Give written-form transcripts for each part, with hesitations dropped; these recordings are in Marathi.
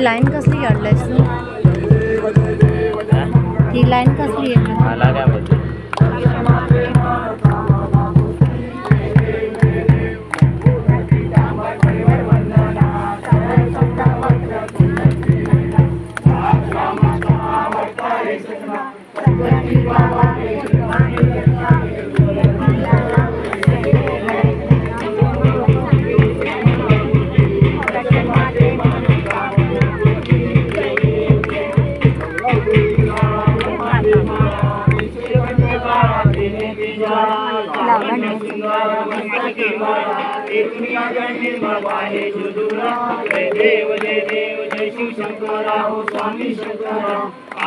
लाईन कसली काढलायस तू? ही लाईन कसली आहे? मला काय माहिती. देव जय देव जय शिव शंकरा हो स्वामी शंकरा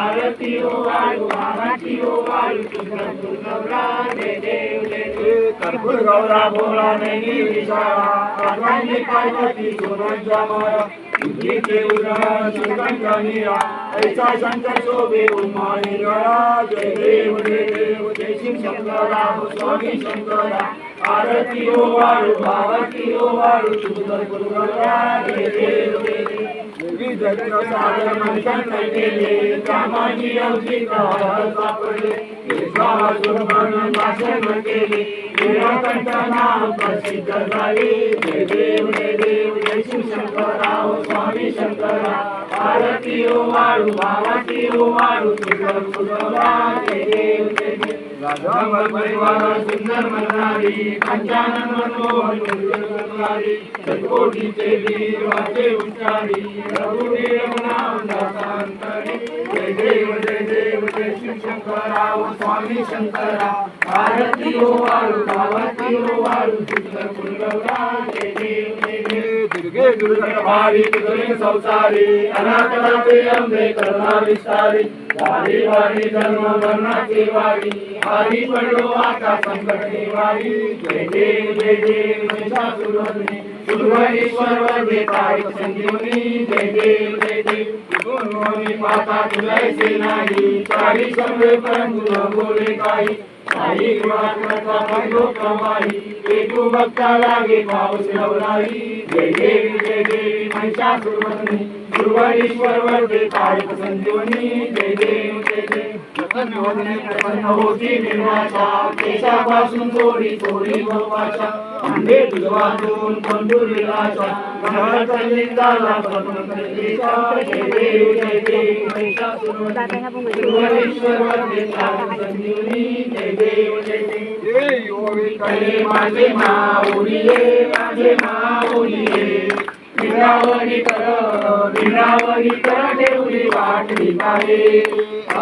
आरती हो वाळू आरती हो वाळू कर्पूर गौरा जय देव जय देव कर्पूर गौरा भोळा नैनी विशाळा कांदांनी पार्वती सोनांच्या माळा तुझे उदाहरण श्रीकंठ नीरा ऐसा शंकर शोभे उन्माळी गळा जय देव जय शिव शंकरा हो स्वामी शंकरा आरती हो वाळू आरती हो वाळू कर्पूर गौरा जय देव जय देव विविध सागर मंथन केले कामाची औषध सापडले केशवासुरमन भाषण केले निळकंठ नाम प्रसिद्ध झाले जय देव जय शिव शंकरा हो स्वामी शंकरा आरती हो वाळू आरती हो वाळू कर्पूर गौरा जय देव जय देव राधा परिवार सुंदर मननारी पंचानन मनोहर मनोहरी सतकोटीचे वीर वाचे उच्चारी रघुवीर नाम दातांतरी जय देव जय शिव शंकरा हो स्वामी शंकरा आरती हो वाळू आरती हो वाळू कर्पूर गौरा जय देव जय देव दुर्गे दुर्गभारी दुर्गे संसारी अनाथनाथे अंबे करुणा विस्तारी वारी वारी जन्म मरणाची वारी हरी पडलो आता संकट निवारी जय देव महिषासुरमर्दिनी सुरवरीश्वर वंदे तारिक संजीवनी जय देव गुरुनी पाता तुझ्याचे नाही चारी शंभे परंतु न बोले काही काही गुणात्मका बंधो प्रमाही एकू भक्ता लागे पाऊस लवलाई जय देव महिषासुरमर्दिनी सुरवरीश्वर वंदे तारिक संजीवनी जय देव प्रसन्न होती निर्वाचा केशापासून थोडी थोडी गोपाशा अंधे दुर्वातून पंढुरीलाचा घरात लिंगाला पद्मकलेचा जय देव महिषासुरमर्दिनी वंदे संजीवनी जय देव माझे माऊलिये माझे माऊलिये विरावरी कर देवली वाटली पाहे